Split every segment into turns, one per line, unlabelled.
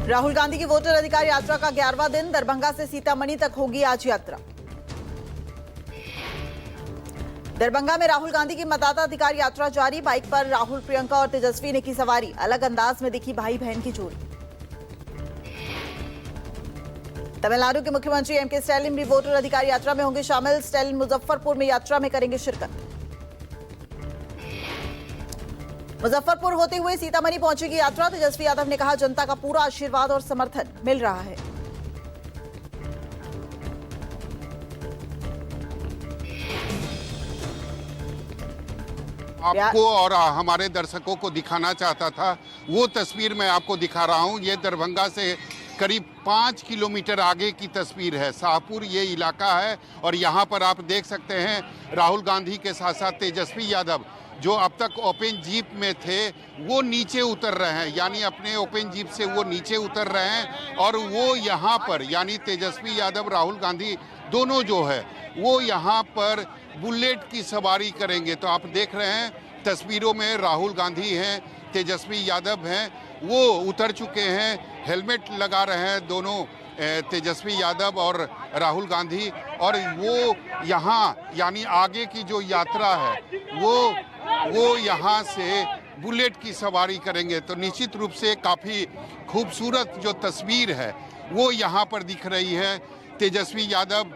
राहुल गांधी की वोटर अधिकार यात्रा का 11वां दिन। दरभंगा से सीतामढ़ी तक होगी आज यात्रा। दरभंगा में राहुल गांधी की मतदाता अधिकार यात्रा जारी। बाइक पर राहुल, प्रियंका और तेजस्वी ने की सवारी। अलग अंदाज में दिखी भाई बहन की जोड़ी। तमिलनाडु के मुख्यमंत्री एमके स्टैलिन भी वोटर अधिकार यात्रा में होंगे शामिल। स्टैलिन मुजफ्फरपुर में यात्रा में करेंगे शिरकत। मुजफ्फरपुर होते हुए सीतामढ़ी पहुंचेगी यात्रा। तेजस्वी यादव ने कहा, जनता का पूरा आशीर्वाद और समर्थन मिल रहा है।
आपको और हमारे दर्शकों को दिखाना चाहता था, वो तस्वीर मैं आपको दिखा रहा हूं। ये दरभंगा से करीब 5 किलोमीटर आगे की तस्वीर है। शाहपुर ये इलाका है और यहाँ पर आप देख सकते हैं राहुल गांधी के साथ साथ तेजस्वी यादव, जो अब तक ओपन जीप में थे, वो नीचे उतर रहे हैं। यानी अपने ओपन जीप से वो नीचे उतर रहे हैं और वो यहाँ पर, यानी तेजस्वी यादव, राहुल गांधी दोनों जो है वो यहाँ पर बुलेट की सवारी करेंगे। तो आप देख रहे हैं तस्वीरों में राहुल गांधी हैं, तेजस्वी यादव हैं, वो उतर चुके हैं। हेलमेट लगा रहे हैं दोनों, तेजस्वी यादव और राहुल गांधी। और वो यहाँ यानी आगे की जो यात्रा है वो यहाँ से बुलेट की सवारी करेंगे। तो निश्चित रूप से काफ़ी खूबसूरत जो तस्वीर है वो यहाँ पर दिख रही है। तेजस्वी यादव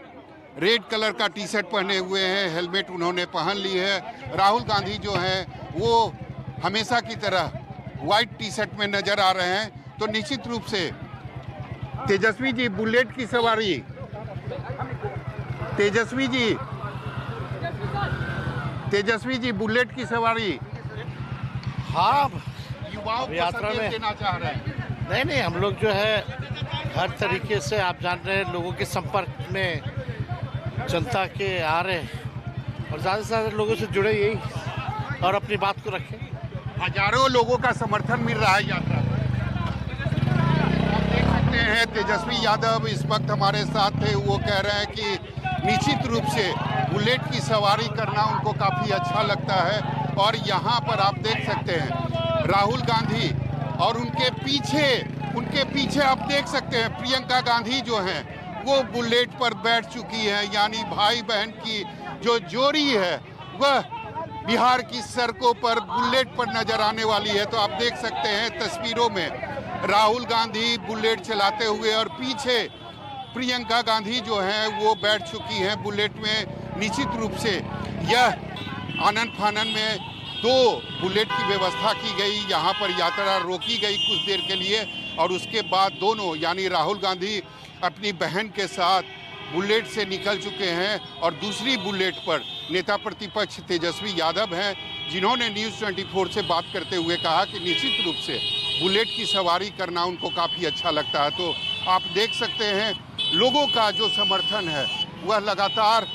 रेड कलर का टी शर्ट पहने हुए हैं, हेलमेट उन्होंने पहन ली है। राहुल गांधी जो हैं वो हमेशा की तरह वाइट टी शर्ट में नजर आ रहे हैं। तो निश्चित रूप से तेजस्वी जी बुलेट की सवारी, तेजस्वी जी बुलेट की सवारी।
हाँ,
युवाओं को
यात्रा
संदेश
में
देना चाह रहे हैं।
नहीं, हम लोग जो है हर तरीके से, आप जान रहे हैं, लोगों के संपर्क में जनता के आ रहे हैं और ज़्यादा से ज़्यादा लोगों से जुड़े यही और अपनी बात को रखें।
हजारों लोगों का समर्थन मिल रहा है यात्रा में। आप देख सकते हैं तेजस्वी यादव इस वक्त हमारे साथ थे। वो कह रहे हैं कि निश्चित रूप से बुलेट की सवारी करना उनको काफ़ी अच्छा लगता है। और यहाँ पर आप देख सकते हैं राहुल गांधी और उनके पीछे आप देख सकते हैं प्रियंका गांधी जो हैं वो बुलेट पर बैठ चुकी है। यानी भाई बहन की जो जोड़ी है वह बिहार की सड़कों पर बुलेट पर नजर आने वाली है। तो आप देख सकते हैं तस्वीरों में राहुल गांधी बुलेट चलाते हुए और पीछे प्रियंका गांधी जो हैं वो बैठ चुकी हैं बुलेट में। निश्चित रूप से यह आनन फानन में 2 बुलेट की व्यवस्था की गई। यहाँ पर यात्रा रोकी गई कुछ देर के लिए और उसके बाद दोनों यानी राहुल गांधी अपनी बहन के साथ बुलेट से निकल चुके हैं। और दूसरी बुलेट पर नेता प्रतिपक्ष तेजस्वी यादव हैं, जिन्होंने न्यूज़ 24 से बात करते हुए कहा कि निश्चित रूप से बुलेट की सवारी करना उनको काफ़ी अच्छा लगता है। तो आप देख सकते हैं लोगों का जो समर्थन है वह लगातार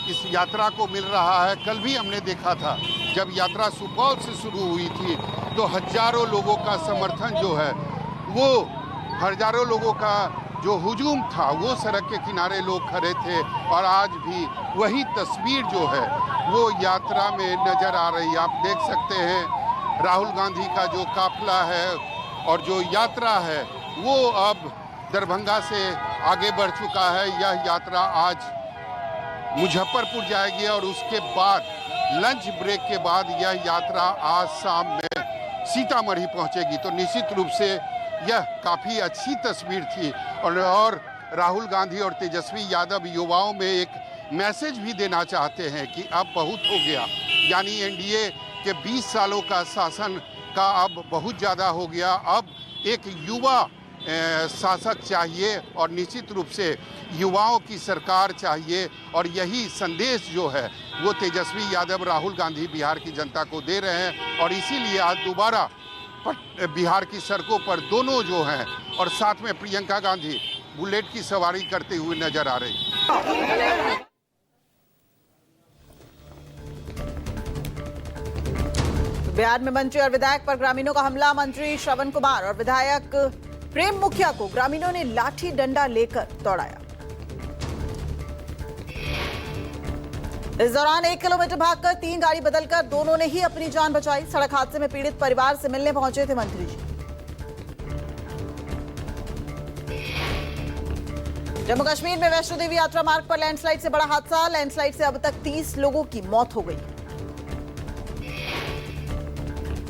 इस यात्रा को मिल रहा है। कल भी हमने देखा था जब यात्रा सुपौल से शुरू हुई थी तो हजारों लोगों का समर्थन जो है वो, हजारों लोगों का जो हुजूम था वो सड़क के किनारे लोग खड़े थे। और आज भी वही तस्वीर जो है वो यात्रा में नजर आ रही है। आप देख सकते हैं राहुल गांधी का जो काफिला है और जो यात्रा है वो अब दरभंगा से आगे बढ़ चुका है। यह यात्रा आज मुजफ्फरपुर जाएगी और उसके बाद लंच ब्रेक के बाद यह यात्रा आज शाम में सीतामढ़ी पहुंचेगी। तो निश्चित रूप से यह काफ़ी अच्छी तस्वीर थी। और राहुल गांधी और तेजस्वी यादव युवाओं में एक मैसेज भी देना चाहते हैं कि अब बहुत हो गया। यानी एनडीए के 20 सालों का शासन का अब बहुत ज़्यादा हो गया। अब एक युवा शासक चाहिए और निश्चित रूप से युवाओं की सरकार चाहिए। और यही संदेश जो है वो तेजस्वी यादव, राहुल गांधी बिहार की जनता को दे रहे हैं। और इसीलिए आज दोबारा बिहार की सड़कों पर दोनों जो हैं और साथ में प्रियंका गांधी बुलेट की सवारी करते हुए नजर आ रही।
बिहार में मंत्री और विधायक पर ग्रामीणों का हमला। मंत्री श्रवण कुमार और विधायक प्रेम मुखिया को ग्रामीणों ने लाठी डंडा लेकर दौड़ाया। इस दौरान 1 किलोमीटर भागकर 3 गाड़ी बदलकर दोनों ने ही अपनी जान बचाई। सड़क हादसे में पीड़ित परिवार से मिलने पहुंचे थे मंत्री जी। जम्मू कश्मीर में वैष्णो देवी यात्रा मार्ग पर लैंडस्लाइड से बड़ा हादसा। लैंडस्लाइड से अब तक 30 लोगों की मौत हो गई।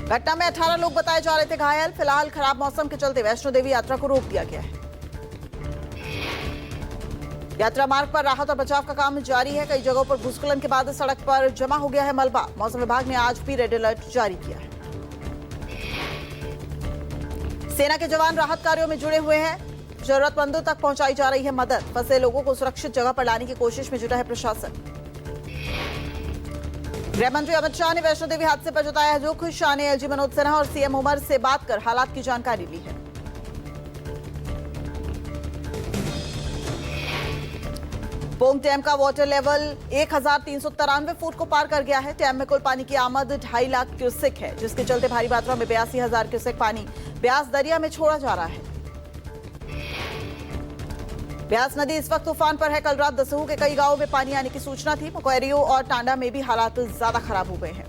घटना में 18 लोग बताए जा रहे थे घायल। फिलहाल खराब मौसम के चलते वैष्णो देवी यात्रा को रोक दिया गया है। यात्रा मार्ग पर राहत और बचाव का काम जारी है। कई जगहों पर भूस्खलन के बाद सड़क पर जमा हो गया है मलबा। मौसम विभाग ने आज भी रेड अलर्ट जारी किया है। सेना के जवान राहत कार्यों में जुड़े हुए हैं। जरूरतमंदों तक पहुंचाई जा रही है मदद। फंसे लोगों को सुरक्षित जगह पर लाने की कोशिश में जुटा है प्रशासन। गृह मंत्री अमित शाह ने वैष्णो देवी हादसे पर जताया है दुख। शाह ने एलजी मनोज सिन्हा और सीएम उमर से बात कर हालात की जानकारी ली है। पोंग डैम का वाटर लेवल 1393 फुट को पार कर गया है। डैम में कुल पानी की आमद 2.5 लाख क्यूसेक है, जिसके चलते भारी मात्रा में 82,000 क्यूसेक पानी ब्यास दरिया में छोड़ा जा रहा है। ब्यास नदी इस वक्त उफान पर है। कल रात दसूहू के कई गांवों में पानी आने की सूचना थी। मुकेरियो और टांडा में भी हालात ज्यादा खराब हो गए हैं।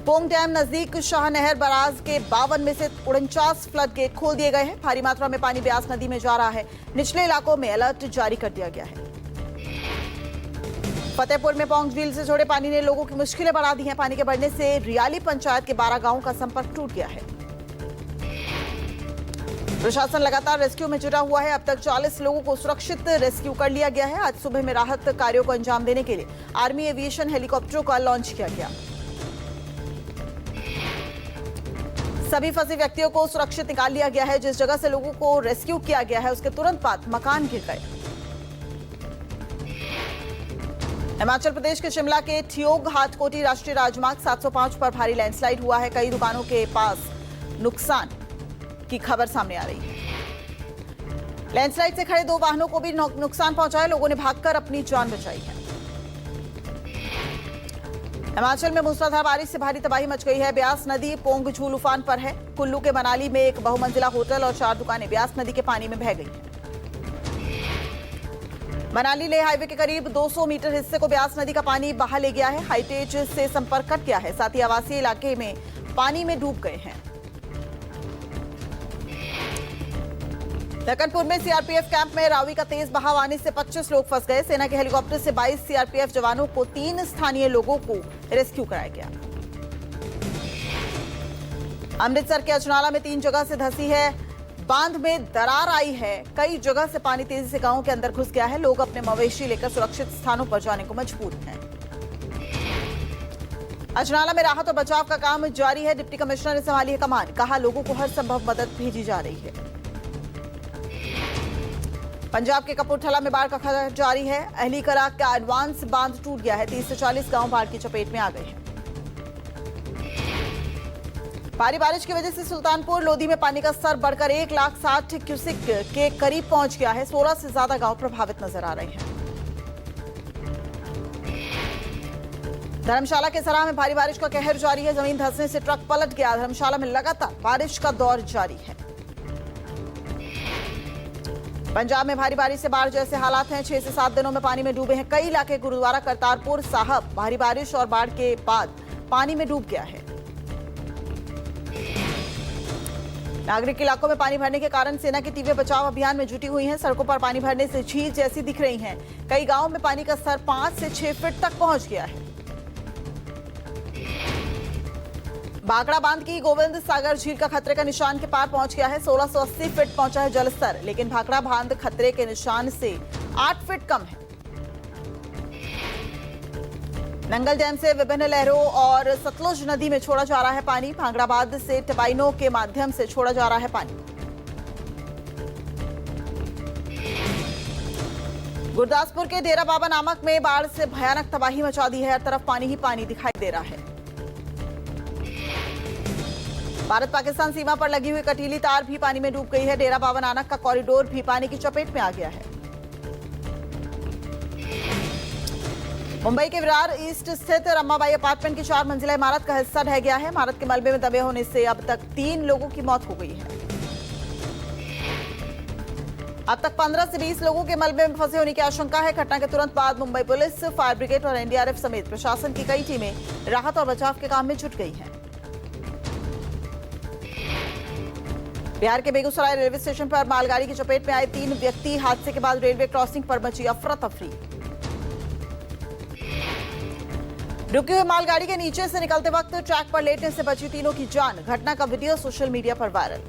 पोंग डैम नजदीक शाह नहर बराज के 52 में से 49 फ्लड गेट खोल दिए गए हैं। भारी मात्रा में पानी ब्यास नदी में जा रहा है। निचले इलाकों में अलर्ट जारी कर दिया गया है। फतेहपुर में पोंग झील से छोड़े पानी ने लोगों की मुश्किलें बढ़ा दी हैं। पानी के बढ़ने से रियाली पंचायत के 12 गांवों का संपर्क टूट गया है। प्रशासन लगातार रेस्क्यू में जुटा हुआ है। अब तक 40 लोगों को सुरक्षित रेस्क्यू कर लिया गया है। आज सुबह में राहत कार्यों को अंजाम देने के लिए आर्मी एविएशन हेलीकॉप्टरों का लॉन्च किया गया। सभी फंसे व्यक्तियों को सुरक्षित निकाल लिया गया है। जिस जगह से लोगों को रेस्क्यू किया गया है उसके तुरंत बाद मकान गिर गए। हिमाचल प्रदेश के शिमला के ठियोग हाटकोटी राष्ट्रीय राजमार्ग 705 पर भारी लैंडस्लाइड हुआ है। कई दुकानों के पास नुकसान की खबर सामने आ रही है। लैंडस्लाइड से खड़े 2 वाहनों को भी नुकसान पहुंचा है। लोगों ने भागकर अपनी जान बचाई है। हिमाचल में मूसलाधार बारिश से भारी तबाही मच गई है। ब्यास नदी पोंग झील उफान पर है। कुल्लू के मनाली में एक बहुमंजिला होटल और 4 दुकानें ब्यास नदी के पानी में बह गई हैं। मनाली लेह हाईवे के करीब 200 मीटर हिस्से को ब्यास नदी का पानी बहा ले गया है। हाईटेज से संपर्क कट गया है। साथ ही आवासीय इलाके में पानी में डूब गए हैं। लखनपुर में सीआरपीएफ कैंप में रावी का तेज बहाव आने से 25 लोग फंस गए। सेना के हेलीकॉप्टर से 22 सीआरपीएफ जवानों को 3 स्थानीय लोगों को रेस्क्यू कराया गया। अमृतसर के अजनाला में 3 जगह से धंसी है। बांध में दरार आई है। कई जगह से पानी तेजी से गांवों के अंदर घुस गया है। लोग अपने मवेशी लेकर सुरक्षित स्थानों पर जाने को मजबूर हैं। अजनाला में राहत और बचाव का काम जारी है। डिप्टी कमिश्नर ने संभाली है कमान। कहा लोगों को हर संभव मदद भेजी जा रही है। पंजाब के कपूरथला में बाढ़ का खतरा जारी है। अहलीकला का एडवांस बांध टूट गया है। 30 से 40 गांव बाढ़ की चपेट में आ गए हैं। भारी बारिश की वजह से सुल्तानपुर लोधी में पानी का स्तर बढ़कर 1,60,000 क्यूसेक के करीब पहुंच गया है। 16 से ज्यादा गांव प्रभावित नजर आ रहे हैं। धर्मशाला के सराह में भारी बारिश का कहर जारी है। जमीन धंसने से ट्रक पलट गया। धर्मशाला में लगातार बारिश का दौर जारी है। पंजाब में भारी बारिश से बाढ़ जैसे हालात हैं। 6 से 7 दिनों में पानी में डूबे हैं कई इलाके। गुरुद्वारा करतारपुर साहब भारी बारिश और बाढ़ के बाद पानी में डूब गया है। नागरिक इलाकों में पानी भरने के कारण सेना की टीमें बचाव अभियान में जुटी हुई हैं। सड़कों पर पानी भरने से झील जैसी दिख रही हैं। कई गांवों में पानी का स्तर 5 से 6 फीट तक पहुंच गया है। भाखड़ा बांध की गोविंद सागर झील का खतरे का निशान के पार पहुंच गया है। 1680 फीट पहुंचा है जलस्तर, लेकिन भाखड़ा बांध खतरे के निशान से 8 फीट कम है। नंगल डैम से विभिन्न लहरों और सतलुज नदी में छोड़ा जा रहा है पानी। भाखड़ा बांध से टबाइनों के माध्यम से छोड़ा जा रहा है पानी। गुरदासपुर के डेरा बाबा नानक में बाढ़ से भयानक तबाही मचा दी है। हर तरफ पानी ही पानी दिखाई दे रहा है। भारत पाकिस्तान सीमा पर लगी हुई कटीली तार भी पानी में डूब गई है। डेरा बाबा नानक का कॉरिडोर भी पानी की चपेट में आ गया है। मुंबई के विरार ईस्ट स्थित रमाबाई अपार्टमेंट की 4 मंजिला इमारत का हिस्सा ढह गया है। इमारत के मलबे में दबे होने से अब तक 3 लोगों की मौत हो गई है। अब तक 15 से 20 लोगों के मलबे में फंसे होने की आशंका है। घटना के तुरंत बाद मुंबई पुलिस, फायर ब्रिगेड और एनडीआरएफ समेत प्रशासन की कई टीमें राहत और बचाव के काम में जुट गई हैं। बिहार के बेगूसराय रेलवे स्टेशन पर मालगाड़ी की चपेट में आए 3 व्यक्ति। हादसे के बाद रेलवे क्रॉसिंग पर मची अफरा तफरी। रुकी हुई मालगाड़ी के नीचे से निकलते वक्त ट्रैक पर लेटने से बची तीनों की जान। घटना का वीडियो सोशल मीडिया पर वायरल।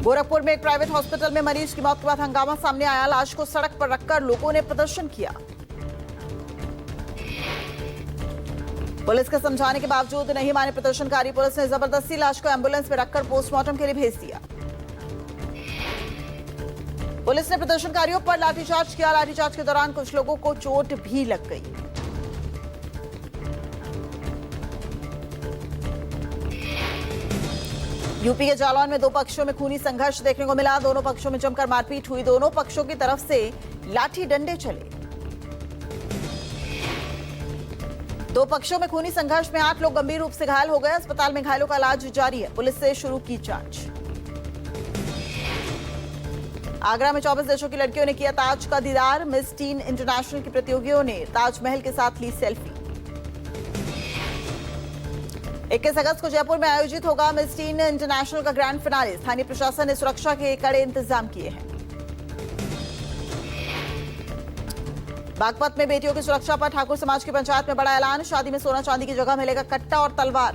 गोरखपुर में एक प्राइवेट हॉस्पिटल में मरीज की मौत के बाद हंगामा सामने आया। लाश को सड़क पर रखकर लोगों ने प्रदर्शन किया। पुलिस के समझाने के बावजूद नहीं माने प्रदर्शनकारी। पुलिस ने जबरदस्ती लाश को एम्बुलेंस में रखकर पोस्टमार्टम के लिए भेज दिया। पुलिस ने प्रदर्शनकारियों पर लाठीचार्ज किया। लाठीचार्ज के दौरान कुछ लोगों को चोट भी लग गई। यूपी के जालौन में 2 पक्षों में खूनी संघर्ष देखने को मिला। दोनों पक्षों में जमकर मारपीट हुई। दोनों पक्षों की तरफ से लाठी डंडे चले। 2 पक्षों में खूनी संघर्ष में 8 लोग गंभीर रूप से घायल हो गए। अस्पताल में घायलों का इलाज जारी है। पुलिस से शुरू की जांच। आगरा में 24 देशों की लड़कियों ने किया ताज का दीदार। मिस टीन इंटरनेशनल की प्रतियोगियों ने ताजमहल के साथ ली सेल्फी। 21 अगस्त को जयपुर में आयोजित होगा मिस टीन इंटरनेशनल का ग्रैंड फिनाले। स्थानीय प्रशासन ने सुरक्षा के कड़े इंतजाम किए हैं। बागपत में बेटियों की सुरक्षा पर ठाकुर समाज की पंचायत में बड़ा ऐलान। शादी में सोना चांदी की जगह मिलेगा कट्टा और तलवार।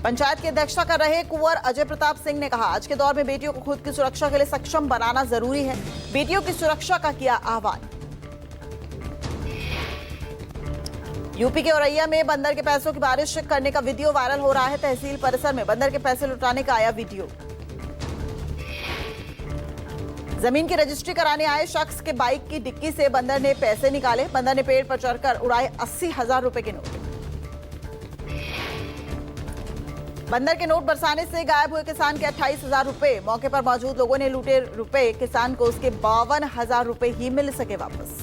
पंचायत की अध्यक्षता कर रहे कुंवर अजय प्रताप सिंह ने कहा, आज के दौर में बेटियों को खुद की सुरक्षा के लिए सक्षम बनाना जरूरी है। बेटियों की सुरक्षा का किया आह्वान। यूपी के औरैया में बंदर के पैसों की बारिश करने का वीडियो वायरल हो रहा है। तहसील परिसर में बंदर के पैसे लुटाने का आया वीडियो। जमीन की रजिस्ट्री कराने आए शख्स के बाइक की डिक्की से बंदर ने पैसे निकाले। बंदर ने पेड़ पर चढ़कर उड़ाए 80,000 रुपए के नोट। बंदर के नोट बरसाने से गायब हुए किसान के 28,000 रुपए। मौके पर मौजूद लोगों ने लूटे रुपए। किसान को उसके 52,000 रुपए ही मिल सके वापस।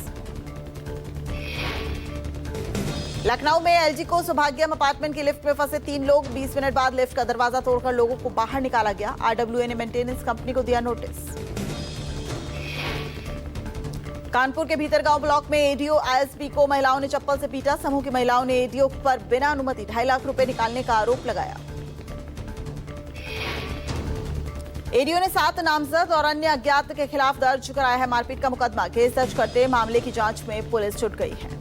लखनऊ में एलजी को सौभाग्यम अपार्टमेंट की लिफ्ट में फंसे 3 लोग। 20 मिनट बाद लिफ्ट का दरवाजा तोड़कर लोगों को बाहर निकाला गया। आरडब्ल्यूए ने मेंटेनेंस कंपनी को दिया नोटिस। कानपुर के भीतरगांव ब्लॉक में एडीओ आईएसपी को महिलाओं ने चप्पल से पीटा। समूह की महिलाओं ने एडीओ पर बिना अनुमति 2.5 लाख रुपए निकालने का आरोप लगाया। एडीओ ने 7 नामजद और अन्य अज्ञात के खिलाफ दर्ज कराया है मारपीट का मुकदमा। केस दर्ज करते मामले की जांच में पुलिस जुट गई है।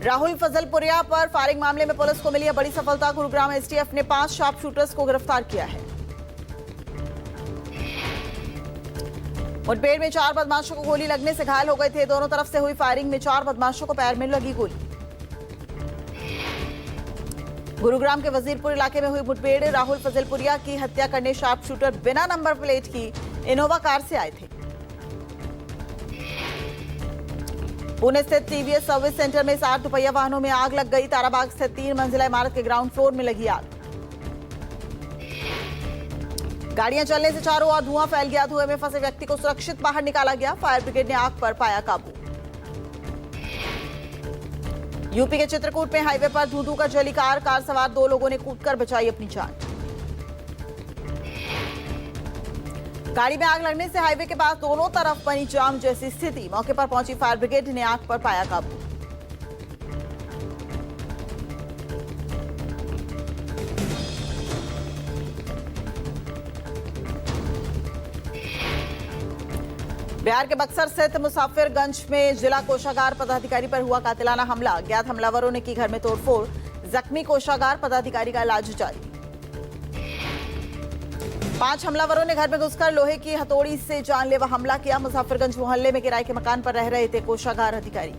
राहुल फजलपुरिया पर फायरिंग मामले में पुलिस को मिली है बड़ी सफलता। गुरुग्राम एसटीएफ ने 5 शार्प शूटर्स को गिरफ्तार किया है। मुठभेड़ में 4 बदमाशों को गोली लगने से घायल हो गए थे। दोनों तरफ से हुई फायरिंग में 4 बदमाशों को पैर में लगी गोली। गुरुग्राम के वजीरपुर इलाके में हुई मुठभेड़। राहुल फजलपुरिया की हत्या करने शार्प शूटर बिना नंबर प्लेट की इनोवा कार से आए थे। पुणे स्थित टीवीएस सर्विस सेंटर में 7 दुपहिया वाहनों में आग लग गई। ताराबाग स्थित 3 मंजिला इमारत के ग्राउंड फ्लोर में लगी आग। गाड़ियां चलने से चारों ओर धुआं फैल गया। धुएं में फंसे व्यक्ति को सुरक्षित बाहर निकाला गया। फायर ब्रिगेड ने आग पर पाया काबू। यूपी के चित्रकूट में हाईवे पर धू-धू कर जली कार। कार सवार 2 लोगों ने कूदकर बचाई अपनी जान। गाड़ी में आग लगने से हाईवे के पास दोनों तरफ बनी जाम जैसी स्थिति। मौके पर पहुंची फायर ब्रिगेड ने आग पर पाया काबू। बिहार के बक्सर स्थित मुसाफिरगंज में जिला कोषागार पदाधिकारी पर हुआ कातिलाना हमला। अज्ञात हमलावरों ने की घर में तोड़फोड़। जख्मी कोषागार पदाधिकारी का इलाज जारी। 5 हमलावरों ने घर में घुसकर लोहे की हथौड़ी से जानलेवा हमला किया। मुसाफिरगंज मोहल्ले में किराए के मकान पर रह रहे थे कोषागार अधिकारी।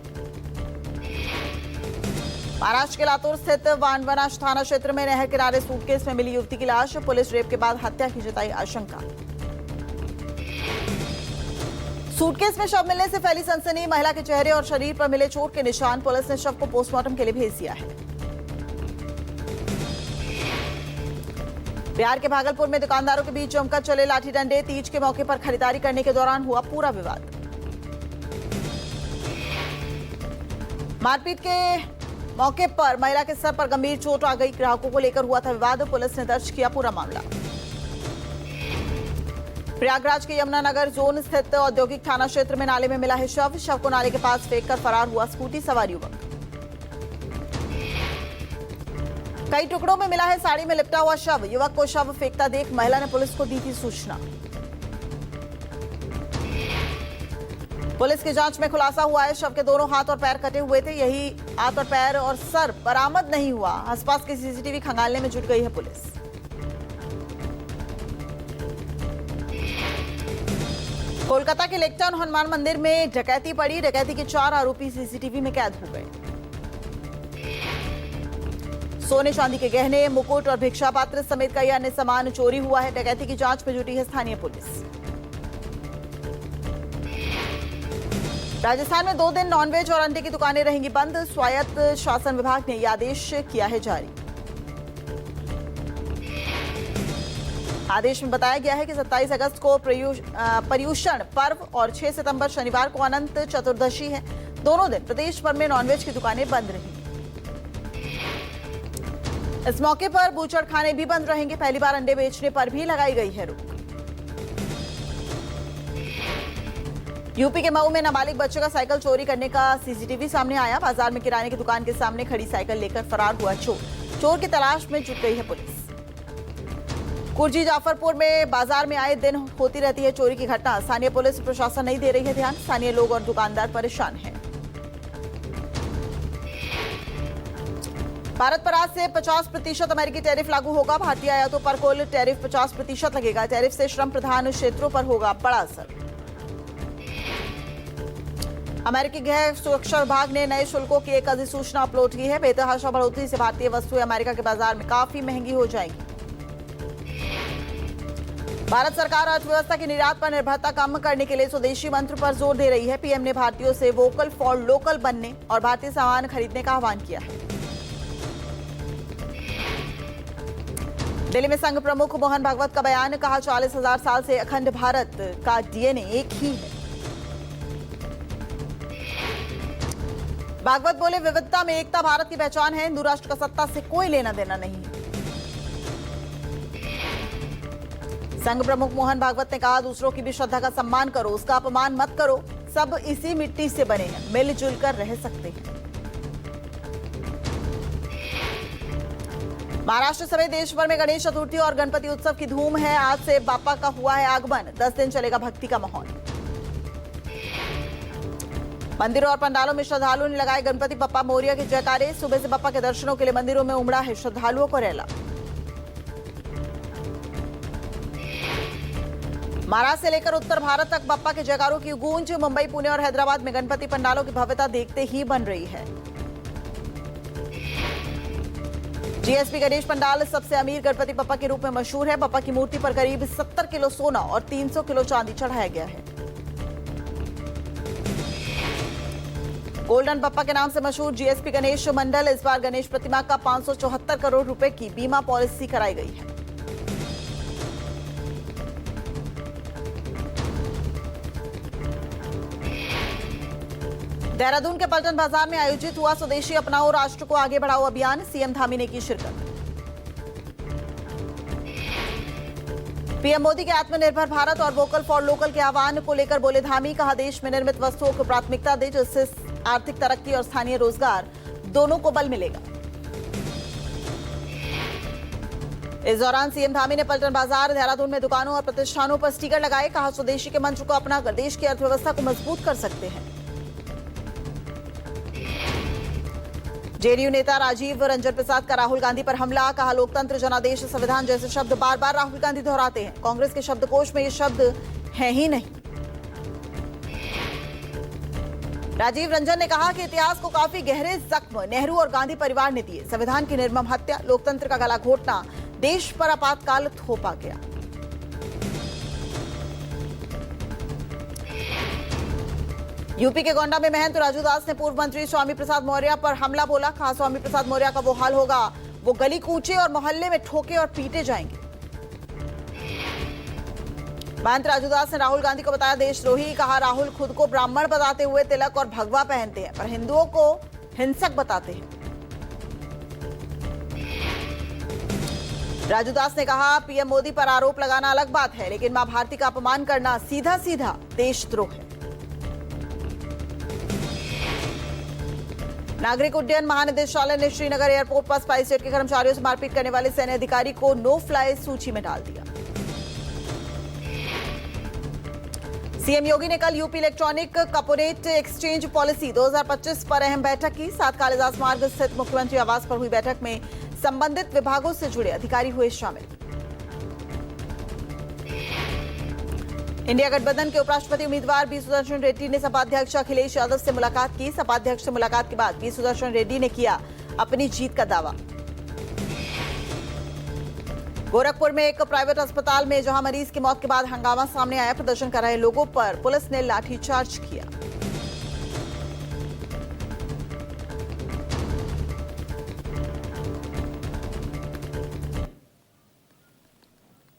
महाराष्ट्र के लातूर स्थित वानवनाश थाना क्षेत्र में नहर किनारे सूटकेस में मिली युवती की लाश। पुलिस रेप के बाद हत्या की जताई आशंका। सूटकेस में शव मिलने से फैली सनसनी। महिला के चेहरे और शरीर पर मिले चोट के निशान। पुलिस ने शव को पोस्टमार्टम के लिए भेज दिया है। बिहार के भागलपुर में दुकानदारों के बीच जमकर चले लाठी डंडे। तीज के मौके पर खरीदारी करने के दौरान हुआ पूरा विवाद। मारपीट के मौके पर महिला के सर पर गंभीर चोट आ गई। ग्राहकों को लेकर हुआ था विवाद। पुलिस ने दर्ज किया पूरा मामला। प्रयागराज के यमुनानगर जोन स्थित औद्योगिक थाना क्षेत्र में नाले में मिला है शव। शव को नाले के पास फेंककर फरार हुआ स्कूटी सवार युवक। कई टुकड़ों में मिला है साड़ी में लिपटा हुआ शव। युवक को शव फेंकता देख महिला ने पुलिस को दी थी सूचना। पुलिस की जांच में खुलासा हुआ है शव के दोनों हाथ और पैर कटे हुए थे। यही हाथ और पैर और सर बरामद नहीं हुआ। आसपास की सीसीटीवी खंगालने में जुट गई है पुलिस। कोलकाता के लेकटाउन हनुमान मंदिर में डकैती पड़ी। डकैती के 4 आरोपी सीसीटीवी में कैद हो गए। सोने चांदी के गहने, मुकुट और भिक्षा पात्र समेत कई अन्य सामान चोरी हुआ है। डकैती की जांच में जुटी है स्थानीय पुलिस। राजस्थान में 2 दिन नॉनवेज और अंडे की दुकानें रहेंगी बंद। स्वायत्त शासन विभाग ने यह आदेश किया है जारी। आदेश में बताया गया है कि 27 अगस्त को पर्युषण पर्व और 6 सितंबर शनिवार को अनंत चतुर्दशी है। दोनों दिन प्रदेश भर में नॉनवेज की दुकानें बंद रहेंगी। इस मौके पर बूचड़ खाने भी बंद रहेंगे। पहली बार अंडे बेचने पर भी लगाई गई है रोक। यूपी के मऊ में नाबालिग बच्चे का साइकिल चोरी करने का सीसीटीवी सामने आया। बाजार में किराने की दुकान के सामने खड़ी साइकिल लेकर फरार हुआ चोर। चोर की तलाश में जुट गई है पुलिस। कुर्जी जाफरपुर में बाजार में आए दिन होती रहती है चोरी की घटना। स्थानीय पुलिस प्रशासन नहीं दे रही है ध्यान। स्थानीय लोग और दुकानदार परेशान हैं। भारत पर आज से 50% अमेरिकी टैरिफ लागू होगा। भारतीय आयातों पर कुल टैरिफ 50% लगेगा। टैरिफ से श्रम प्रधान क्षेत्रों पर होगा बड़ा असर। अमेरिकी गृह सुरक्षा विभाग ने नए शुल्कों की एक अधिसूचना अपलोड की है। बेतहाशा बढ़ोतरी से भारतीय वस्तुएं अमेरिका के बाजार में काफी महंगी हो जाएंगी। भारत सरकार अर्थव्यवस्था की निर्यात पर निर्भरता कम करने के लिए स्वदेशी मंत्र पर जोर दे रही है। पीएम ने भारतीयों से वोकल फॉर लोकल बनने और भारतीय सामान खरीदने का आह्वान किया है। दिल्ली में संघ प्रमुख मोहन भागवत का बयान, कहा 40,000 साल से अखंड भारत का डीएनए एक ही है। भागवत बोले, विविधता में एकता भारत की पहचान है। हिंदू राष्ट्र का सत्ता से कोई लेना देना नहीं है। संघ प्रमुख मोहन भागवत ने कहा, दूसरों की भी श्रद्धा का सम्मान करो, उसका अपमान मत करो। सब इसी मिट्टी से बने हैं, मिलजुल कर रह सकते हैं। महाराष्ट्र समेत देश भर में गणेश चतुर्थी और गणपति उत्सव की धूम है। आज से बाप्पा का हुआ है आगमन। 10 दिन चलेगा भक्ति का माहौल। मंदिरों और पंडालों में श्रद्धालुओं ने लगाए गणपति बप्पा मोरिया के जयकारे। सुबह से बप्पा के दर्शनों के लिए मंदिरों में उमड़ा है श्रद्धालुओं को रैला। महाराष्ट्र से लेकर उत्तर भारत तक बप्पा के जयकारों की गूंज। मुंबई, पुणे और हैदराबाद में गणपति पंडालों की भव्यता देखते ही बन रही है। जीएसपी गणेश पंडाल सबसे अमीर गणपति बप्पा के रूप में मशहूर है। बप्पा की मूर्ति पर करीब 70 किलो सोना और 300 किलो चांदी चढ़ाया गया है। गोल्डन बप्पा के नाम से मशहूर जीएसपी गणेश मंडल इस बार गणेश प्रतिमा का 574 करोड़ रुपए की बीमा पॉलिसी कराई गई है। देहरादून के पलटन बाजार में आयोजित हुआ स्वदेशी अपनाओ राष्ट्र को आगे बढ़ाओ अभियान। सीएम धामी ने की शिरकत। पीएम मोदी के आत्मनिर्भर भारत और वोकल फॉर लोकल के आह्वान को लेकर बोले धामी, कहा देश में निर्मित वस्तुओं को प्राथमिकता दे, जिससे आर्थिक तरक्की और स्थानीय रोजगार दोनों को बल मिलेगा। इस दौरान सीएम धामी ने पलटन बाजार, देहरादून में दुकानों और प्रतिष्ठानों पर स्टिकर लगाए। कहा स्वदेशी के मंत्र को अपनाकर देश की अर्थव्यवस्था को मजबूत कर सकते हैं। जेडीयू नेता राजीव रंजन प्रसाद का राहुल गांधी पर हमला। कहा लोकतंत्र, जनादेश, संविधान जैसे शब्द बार बार राहुल गांधी दोहराते हैं। कांग्रेस के शब्दकोश में ये शब्द हैं ही नहीं। राजीव रंजन ने कहा कि इतिहास को काफी गहरे जख्म नेहरू और गांधी परिवार ने दिए। संविधान की निर्मम हत्या, लोकतंत्र का गला घोटना देश पर आपातकाल थोपा गया। यूपी के गोंडा में महंत राजू दास ने पूर्व मंत्री स्वामी प्रसाद मौर्य पर हमला बोला। कहा स्वामी प्रसाद मौर्य का वो हाल होगा, वो गली कूचे और मोहल्ले में ठोके और पीटे जाएंगे। महंत राजू दास ने राहुल गांधी को बताया देशद्रोही। कहा राहुल खुद को ब्राह्मण बताते हुए तिलक और भगवा पहनते हैं, पर हिंदुओं को हिंसक बताते हैं। राजू दास ने कहा, पीएम मोदी पर आरोप लगाना अलग बात है, लेकिन मां भारती का अपमान करना सीधा सीधा देशद्रोह है। नागरिक उड्डयन महानिदेशालय ने श्रीनगर एयरपोर्ट पर स्पाइसजेट के कर्मचारियों से मारपीट करने वाले सैन्य अधिकारी को नो फ्लाई सूची में डाल दिया। सीएम योगी ने कल UP electronic corporate exchange policy 2025 पर अहम बैठक की। साथ कालिदास मार्ग स्थित मुख्यमंत्री आवास पर हुई बैठक में संबंधित विभागों से जुड़े अधिकारी हुए शामिल। इंडिया गठबंधन के उपराष्ट्रपति उम्मीदवार बी सुदर्शन रेड्डी ने सपा अध्यक्ष अखिलेश यादव से मुलाकात की। सपा अध्यक्ष से मुलाकात के बाद बी सुदर्शन रेड्डी ने किया अपनी जीत का दावा। गोरखपुर में एक प्राइवेट अस्पताल में जहां मरीज की मौत के बाद हंगामा सामने आया, प्रदर्शन कर रहे लोगों पर पुलिस ने लाठीचार्ज किया।